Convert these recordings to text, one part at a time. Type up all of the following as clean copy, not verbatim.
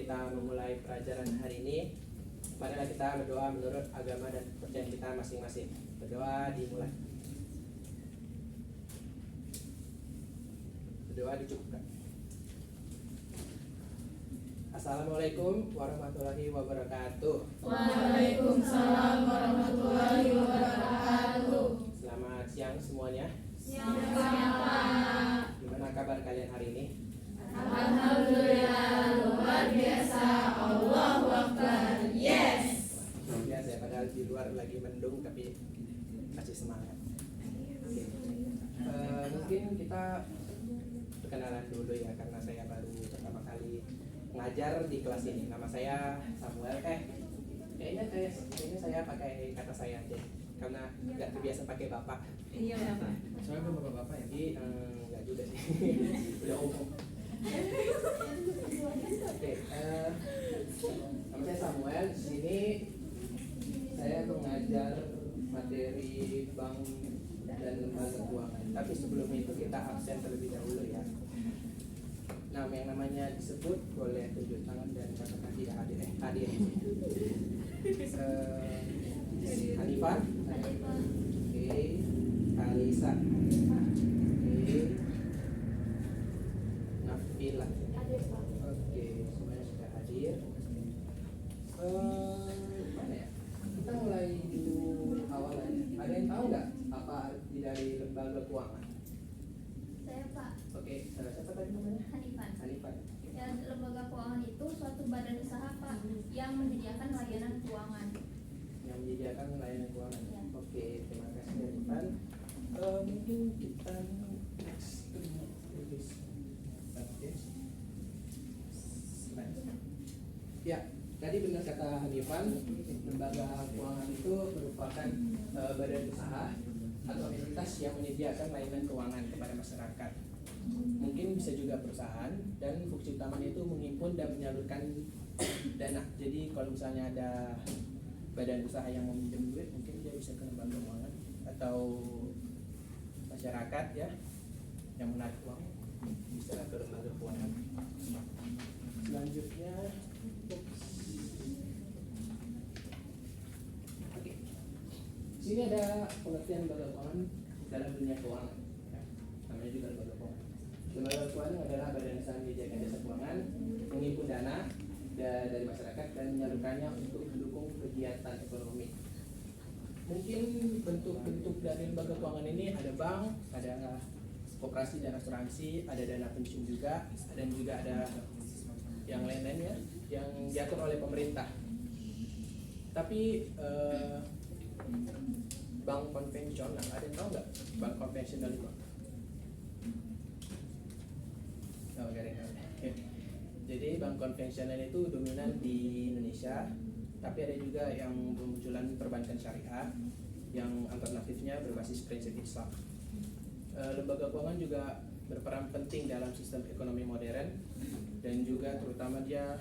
kita memulai pelajaran hari ini, marilah kita berdoa menurut agama dan kepercayaan kita masing-masing. Berdoa dimulai. Berdoa dicukupkan. Assalamualaikum warahmatullahi wabarakatuh. Waalaikumsalam warahmatullahi wabarakatuh. Selamat siang semuanya. Siang Pak. Gimana kabar kalian hari ini? Alhamdulillah, luar biasa. Allahu Akbar. Yes. Luar biasa ya, padahal di luar lagi mendung tapi kasih semangat. Oke. Mungkin kita perkenalan dulu ya, karena saya baru pertama kali ngajar di kelas ini. Nama saya Samuel. Kayaknya saya pakai kata saya aja, karena nggak terbiasa pakai bapak. Iya Pak. Soalnya belum bapak-bapak ya, jadi nggak juga sih. Udah umum. Oke, nama saya Samuel. Di sini saya mengajar materi bank dan lembaga keuangan. Tapi sebelum itu kita absen terlebih dahulu ya. Nama yang namanya disebut boleh tunjuk tangan dan katakan tidak hadir. Hadir. Hanifan. Oke. Kalisa. Oke. Nafila. Oke, semuanya sudah hadir. Mana ya? Kita mulai dulu awalnya. Ada yang tahu nggak apa arti dari lembaga keuangan? Saya Pak Oke, siapa tadi namanya? Hanifan. Hanifan. Ya, lembaga keuangan itu suatu badan usaha Pak yang menyediakan layanan keuangan. Yang menyediakan layanan keuangan. Ya. Oke, terima kasih Hanifan. Mungkin kita next tulis. Oke. Ya, tadi benar kata Hanifan, lembaga keuangan itu merupakan badan usaha atau entitas yang menyediakan layanan keuangan kepada masyarakat. Mungkin bisa juga perusahaan, dan fungsi utamanya itu menghimpun dan menyalurkan dana. Jadi kalau misalnya ada badan usaha yang mau minjem duit, mungkin dia bisa ke lembaga keuangan, atau masyarakat ya yang menarik uang bisa ke lembaga keuangan. Selanjutnya, oke. Sini ada pengertian lembaga keuangan dalam dunia keuangan. Ya, namanya juga lembaga keuangan. Lembaga keuangan adalah badan usaha menyediakan jasa keuangan, menghimpun dana dari masyarakat dan menyalurkannya untuk mendukung kegiatan ekonomi. Mungkin bentuk-bentuk dari lembaga keuangan ini ada bank, ada koperasi dan asuransi, ada dana pensiun juga, dan juga ada yang lain-lain ya, yang diatur oleh pemerintah. Tapi bank konvensional, ada yang tahu nggak bank konvensional itu? Oh, gak ada yang tahu. Jadi bank konvensional itu dominan di Indonesia, tapi ada juga yang bermunculan perbankan syariah yang alternatifnya berbasis prinsip Islam. Lembaga keuangan juga berperan penting dalam sistem ekonomi modern, dan juga terutama dia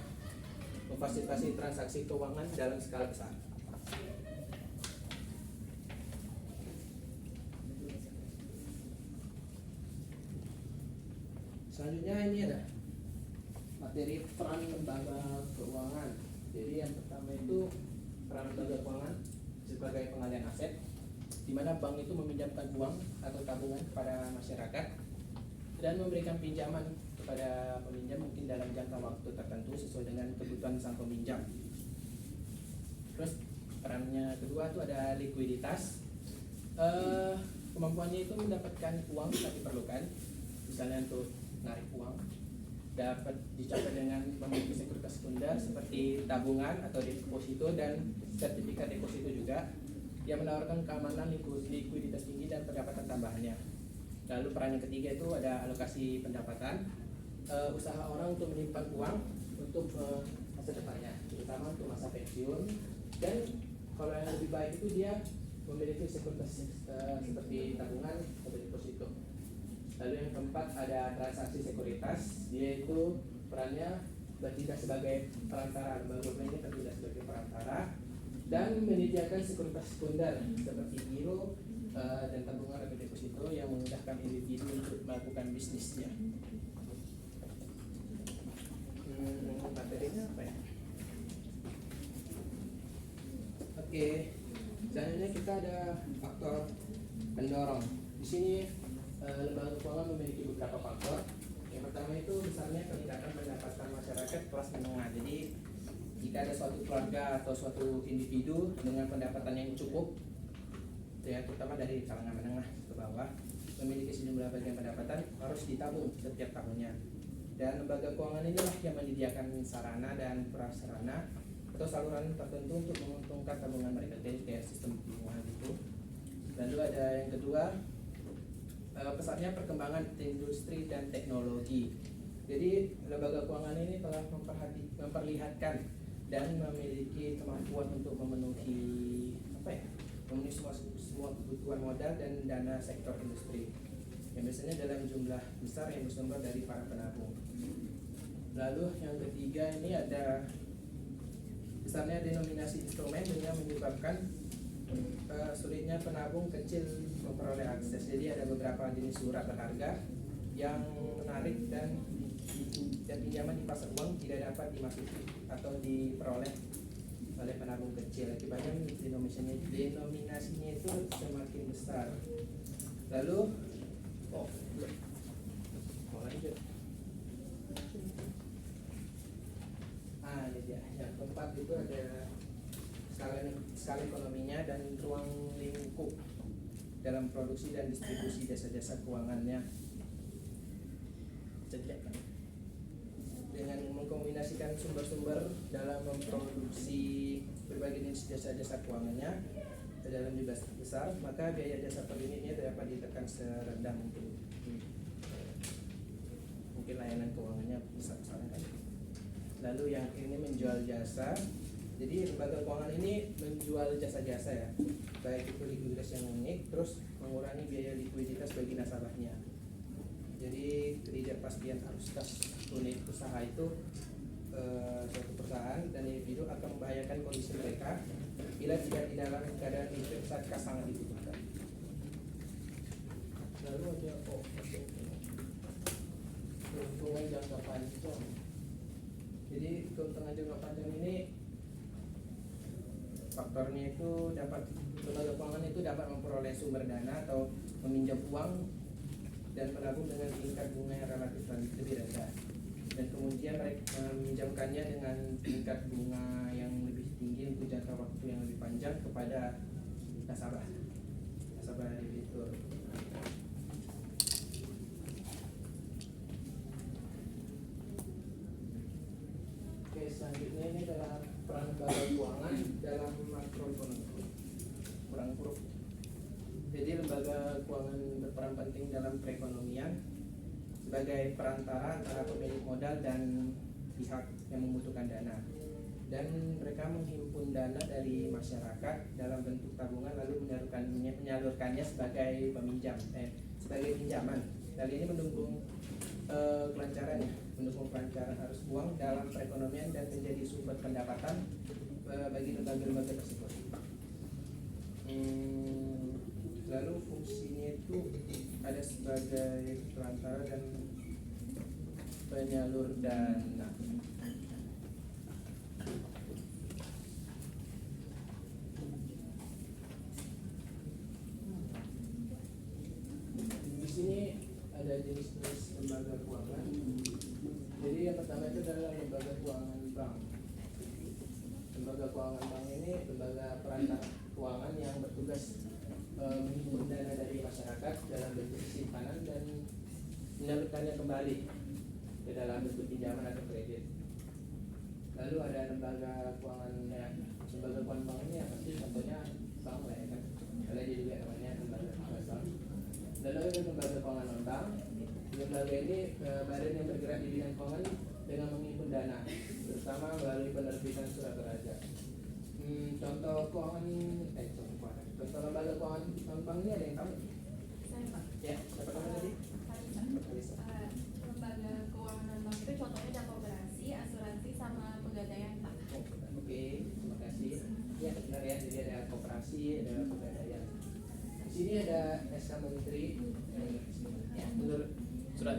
memfasilitasi transaksi keuangan dalam skala besar. Selanjutnya ini ada materi peran lembaga keuangan. Jadi yang pertama itu peran lembaga keuangan sebagai pengalian aset, di mana bank itu meminjamkan uang atau tabungan kepada masyarakat dan memberikan pinjaman kepada peminjam mungkin dalam jangka waktu tertentu sesuai dengan kebutuhan sang peminjam. Terus perannya kedua itu ada likuiditas. Kemampuannya itu mendapatkan uang saat diperlukan, misalnya untuk narik uang, dapat dicapai dengan memiliki sekuritas sekunder seperti tabungan atau deposito dan sertifikat deposito juga, yang menawarkan keamanan, likuiditas tinggi dan pendapatan tambahannya. Lalu peran yang ketiga itu ada alokasi pendapatan, usaha orang untuk menyimpan uang untuk masa depannya, terutama untuk masa pensiun. Dan kalau yang lebih baik itu dia memiliki sekuritas seperti tabungan atau deposito. Lalu yang keempat ada transaksi sekuritas, yaitu perannya bertindak sebagai perantara. Lembaga ini bertindak sebagai perantara dan menyediakan sekuritas sekunder seperti giro dan tabungan atau deposito yang memudahkan individu untuk melakukan bisnisnya. Materinya apa ya? Oke, selanjutnya kita ada faktor pendorong. Di sini lembaga keuangan memiliki beberapa faktor. Yang pertama itu besarnya peningkatan pendapatan masyarakat kelas menengah. Jadi jika ada suatu keluarga atau suatu individu dengan pendapatan yang cukup, ya terutama dari kalangan menengah ke bawah, memiliki sejumlah bagian pendapatan harus ditabung setiap tahunnya. Dan lembaga keuangan inilah yang menyediakan sarana dan prasarana atau saluran tertentu untuk menguntungkan tabungan mereka, jadi kayak sistem tabungan gitu. Lalu ada yang kedua, pesatnya perkembangan industri dan teknologi. Jadi lembaga keuangan ini telah memperlihatkan dan memiliki kemampuan untuk memenuhi memenuhi semua kebutuhan modal dan dana sektor industri yang biasanya dalam jumlah besar yang bersumber dari para penabung. Lalu yang ketiga ini ada besarnya denominasi instrumen yang menyebabkan sulitnya penabung kecil memperoleh akses. Jadi ada beberapa jenis surat berharga yang menarik dan pinjaman di pasar uang tidak dapat dimasuki atau diperoleh oleh penabung kecil. Akibatnya denominasinya itu semakin besar. Lalu mau lanjut. Ini dia. Yang keempat itu ada skala ekonominya dan ruang lingkup dalam produksi dan distribusi jasa-jasa keuangannya. Dengan mengkombinasikan sumber-sumber dalam memproduksi berbagai jenis jasa-jasa keuangannya dalam jumlah besar, maka biaya jasa per unitnya dapat ditekan serendah mungkin. Mungkin layanan keuangannya besar-besaran kan. Lalu yang ini menjual jasa. Jadi lembaga keuangan ini menjual jasa-jasa ya, baik itu likuiditas yang unik, terus mengurangi biaya likuiditas bagi nasabahnya. Jadi ketidakpastian arus kas unit usaha itu suatu perusahaan dan individu akan membahayakan kondisi mereka bila tidak di dalam keadaan likuid saat kas sangat dibutuhkan. Lalu ada keuntungan jangka panjang. Jadi keuntungan jangka panjang ini faktornya itu dapat lembaga keuangan itu dapat memperoleh sumber dana atau meminjam uang dan menabung dengan tingkat bunga yang relatif lebih rendah, dan kemudian mereka meminjamkannya dengan tingkat bunga yang lebih tinggi untuk jangka waktu yang lebih panjang kepada nasabah debitur. Oke, selanjutnya ini adalah peran lembaga keuangan dalam makroekonomi. Kurang huruf. Jadi lembaga keuangan berperan penting dalam perekonomian sebagai perantara antara pemilik modal dan pihak yang membutuhkan dana. Dan mereka menghimpun dana dari masyarakat dalam bentuk tabungan lalu menyalurkannya sebagai sebagai pinjaman. Hal ini mendukung kelancaran arus uang dalam perekonomian dan menjadi sumber pendapatan bagi lembaga-lembaga tersebut. Lalu fungsinya itu ada sebagai perantara dan penyalur dana. Di sini ada jenis-jenis lembaga keuangan. Jadi yang pertama itu adalah lembaga keuangan bank. Lembaga keuangan bank ini lembaga perantara keuangan yang bertugas menghimpun dana dari masyarakat dalam bentuk simpanan dan menyalurkannya kembali ke dalam bentuk pinjaman atau kredit. Lalu ada lembaga keuangan bank ini yang pasti contohnya bank lah ya kan. Ada juga namanya lembaga keuangan bank. Lalu ada lembaga keuangan non bank. Lembaga ini badan yang bergerak di bidang keuangan dengan menghimpun dana, terutama melalui penerbitan surat berharga. Contoh lembaga keuangan non-bank ini ada yang tahu? Saya Pak. Ya, siapa namanya tadi? Kalisa. Lembaga keuangan non-bank itu contohnya ada koperasi, asuransi, sama pegadaian Pak. Oke, terima kasih. Ya benar ya, jadi ada koperasi, ada pegadaian. Di sini ada SK Menteri, ya menurut surat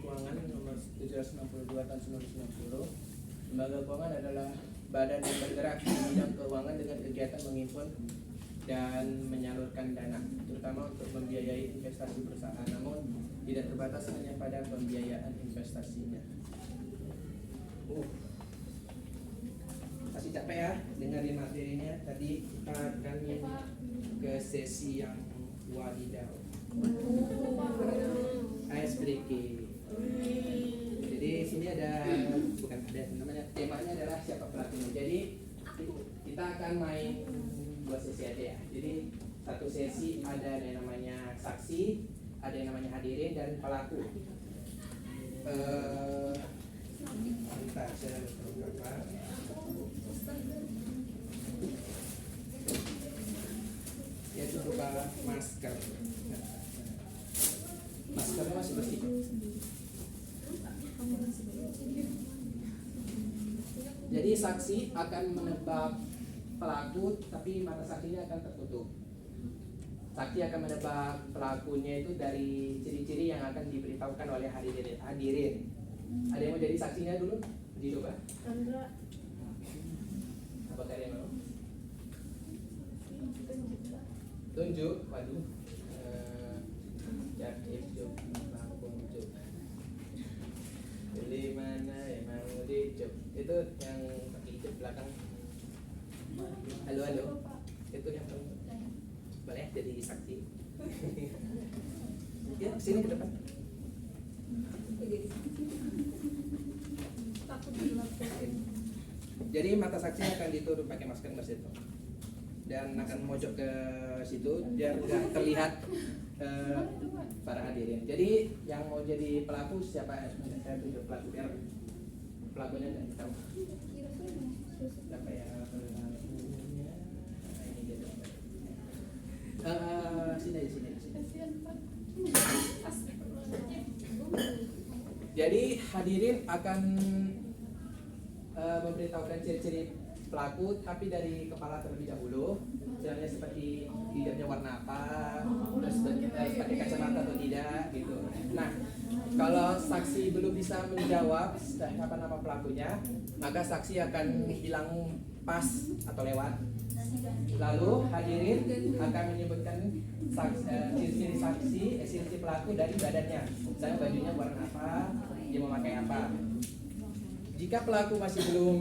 keuangan nomor 762 tahun 1990 Lembaga keuangan adalah badan yang bergerak di bidang keuangan dengan kegiatan menghimpun dan menyalurkan dana, terutama untuk membiayai investasi perusahaan, namun tidak terbatas hanya pada pembiayaan investasinya. Masih capek ya dengerin materinya. Tadi kita akan ke sesi yang wadidaw, ice breaking. Jadi sini ada, bukan ada namanya, temanya adalah siapa pelakunya. Jadi kita akan main 2 sesi aja ya. Jadi satu sesi ada yang namanya saksi, ada yang namanya hadirin dan pelaku. Bentar, saya lupa. Ya itu berupa masker. Maskernya masih bersih. Jadi saksi akan menebak pelaku, tapi mata saksinya akan tertutup. Saksi akan menebak pelakunya itu dari ciri-ciri yang akan diberitahukan oleh hadirin. Ada yang mau jadi saksinya dulu? Dicoba. Apa kalian mau? Tunjuk. Waduh. Jakib juk, Lampung juk. Beli mana emang dijuk. Itu yang pakai hijab belakang. Halo. Itu yang boleh jadi saksi. Ya, sini ke depan. Jadi mata saksi akan ditutup pakai masker Mas itu, dan akan mojok ke situ biar tidak terlihat para hadirin. Jadi yang mau jadi pelaku siapa? Saya tunjuk pelaku biar pelakunya tidak tahu. Siapa ya pelakunya? Ini dia. Sini. Jadi hadirin akan memberitahukan ciri-ciri pelaku, tapi dari kepala terlebih dahulu. Misalnya seperti hijabnya warna apa, terus pakai kacamata atau tidak, gitu. Nah, kalau saksi belum bisa menjawab apa nama pelakunya, maka saksi akan bilang pas atau lewat. Lalu hadirin akan menyebutkan ciri-ciri saksi, ciri-ciri pelaku dari badannya. Misalnya bajunya warna apa, dia memakai apa. Jika pelaku masih belum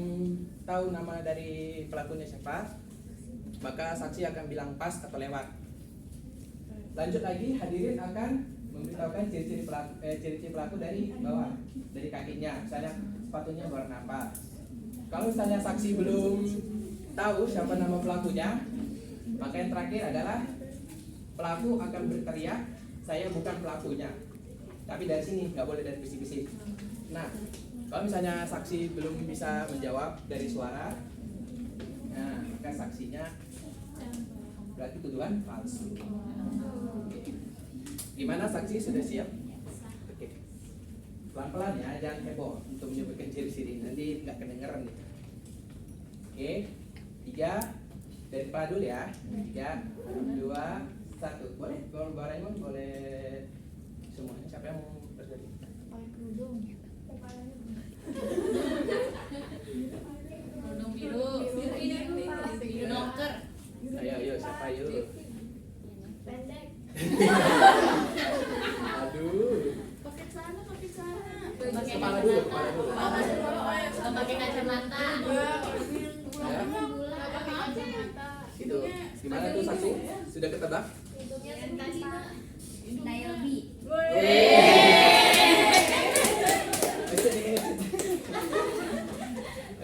tahu nama dari pelakunya siapa, maka saksi akan bilang pas atau lewat. Lanjut lagi, hadirin akan memberitahukan ciri-ciri pelaku dari bawah, dari kakinya. Misalnya sepatunya warna apa. Kalau misalnya saksi belum tahu siapa nama pelakunya, maka yang terakhir adalah pelaku akan berteriak, saya bukan pelakunya. Tapi dari sini, nggak boleh dari bisik-bisik. Nah, kalau misalnya saksi belum bisa menjawab dari suara, nah maka saksinya berarti tuduhan palsu. Oke. Gimana saksi sudah siap? Oke. Pelan-pelan ya, jangan heboh untuk menyebutkan ciri-ciri, nanti nggak kedengeran nih. Oke, 3 dari kepala dulu ya. 3, 2, 1. Boleh? Boleh Raymond, boleh semuanya. Siapa yang mau berdiri? Kerudung biru, biru noker. Ayo, siapa yuk? Pendek. Aduh. Pakai celana. Kepala dulu. Pakai kacamata. Ya. Itu. Gimana tuh saksi? Sudah ketebak? Yang tadi Nayobi.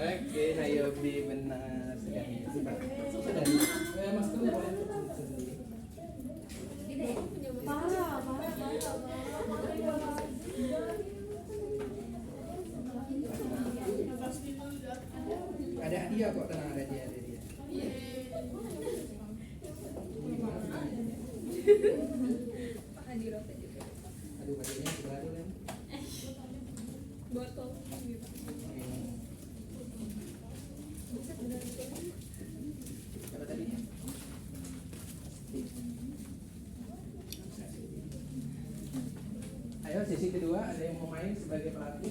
Oke, Nayobi benar sekali. Sudah. Maskernya boleh sendiri. Parah. Ada hadiah kok, tenang, ada dia. Aduh, bajunya sebelah dulu ya. Botol. Siapa tadi? Ayo sesi kedua, ada yang mau main sebagai pelaku?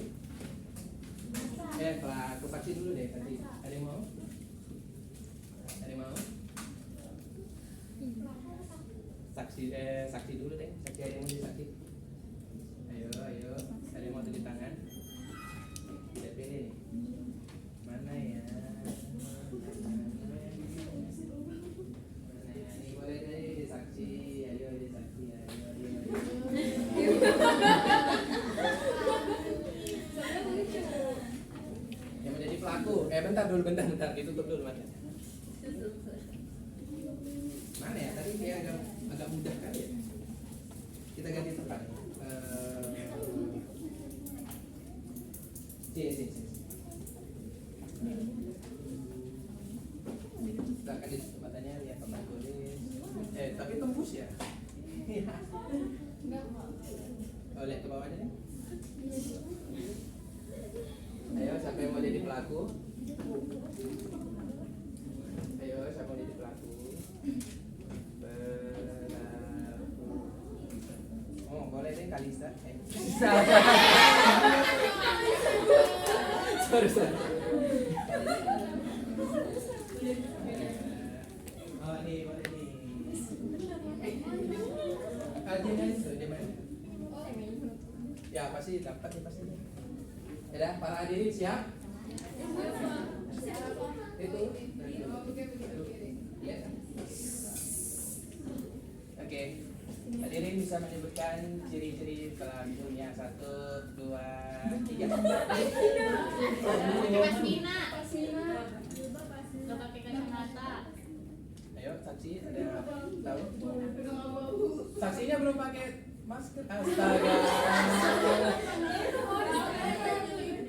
pelaku saksi dulu deh tadi. Ada yang mau? Ada yang mau? Saksi dulu deh. Saksi, ada yang mau jadi saksi? Ayo. Ada yang mau tulis tangan? Tidak pilih nih. Mana ya? Mana ya? Ini boleh deh jadi saksi. Ayo jadi saksi. Yang menjadi pelaku. Bentar. Ditutup dulu mata. Mana ya? Tadi kayak agak mudah kali ya. Kita ganti tempat. Sini. Kita akan di tempatnya lihat tempat tulis. Tapi tembus ya. Oh, lihat ke bawahnya nih. Ayo, siapa yang mau jadi pelaku? Oh, boleh deh Kalista. Sorry. Oh, ini boleh nih. Jangan. Ya, pasti dapat nih pasti. Ya, para hadirin siap? Itu. Ya. Oke. Hadirin bisa menyebutkan ciri-ciri pelakunya. 1, 2, 3. Pasmina. Gak pakai kacamata. Ayo, saksi ada yang tahu? Saksinya belum pakai masker. Astaga.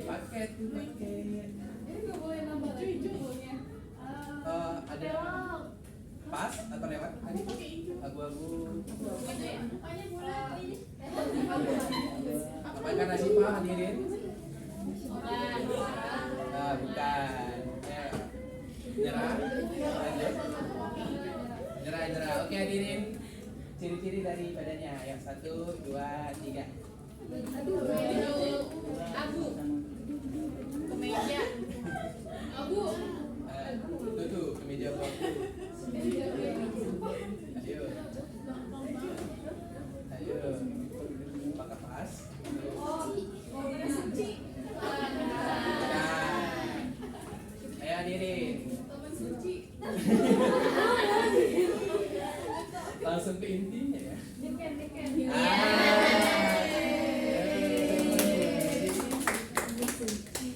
Pakai. Ada pas atau lewat? Abu-abu. Apa karena sih Pak hadirin? Bukan. Nyerah. Oke hadirin. Ciri-ciri dari badannya. Yang 1, 2, 3. Abu. Kemeja. Abu. Tuh, kemeja abu. Ayo. Pakai pas. Ayo hadirin. Langsung ke intinya ya.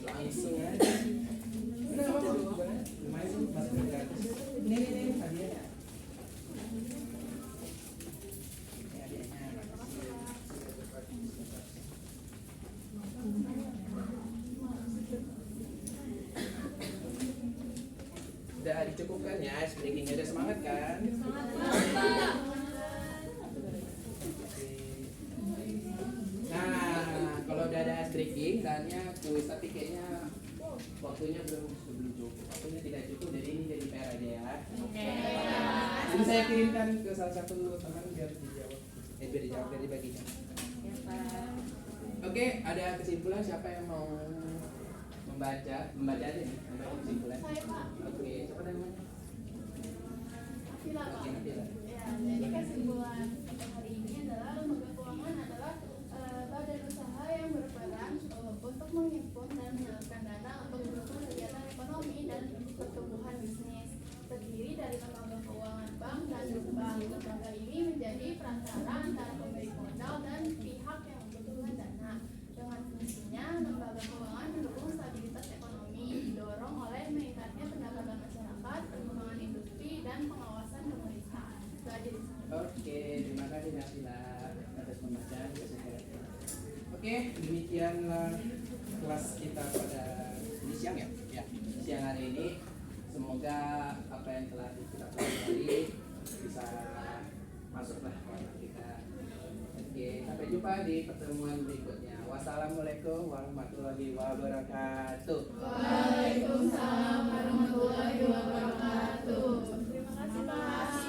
Langsung aja. Lumayan sih masker gratis. Ini hadiahnya. Udah dicukupkan ya, ice breakingnya udah semangat kan? Nah, kalau udah ada ice breaking, dannya kuis tapi kayaknya waktunya belum cukup. Waktunya tidak cukup, jadi ini jadi PR aja ya. Jadi saya kirimkan ke salah satu teman biar dijawab, biar dibagikan. Oke, ada kesimpulan siapa yang mau membaca aja nih, membaca kesimpulan. Oke, siapa namanya? Nabila. Ya, jadi kesimpulan hari ini adalah lembaga keuangan adalah badan usaha yang berperan untuk menghimpun dan menyalurkan dana untuk mendukung kegiatan ekonomi dan pertumbuhan bisnis. Terdiri dari lembaga keuangan bank dan non-bank. Lembaga ini menjadi perantara antara pemilik modal dan pihak yang membutuhkan dana. Dengan fungsinya, lembaga keuangan mendukung stabilitas ekonomi, didorong oleh meningkatnya pendapatan masyarakat, pengembangan industri, dan pengawasan pemerintah. Itu aja di sana. Oke, terima kasih Nabila atas pembacaan kesimpulannya. Oke, demikianlah kelas kita pada ini siang ya. Ya, siang hari ini. Semoga apa yang telah kita pelajari bisa masuklah ke otak kita. Oke, sampai jumpa di pertemuan berikutnya. Wassalamualaikum warahmatullahi wabarakatuh. Waalaikumsalam warahmatullahi wabarakatuh. Terima kasih Pak.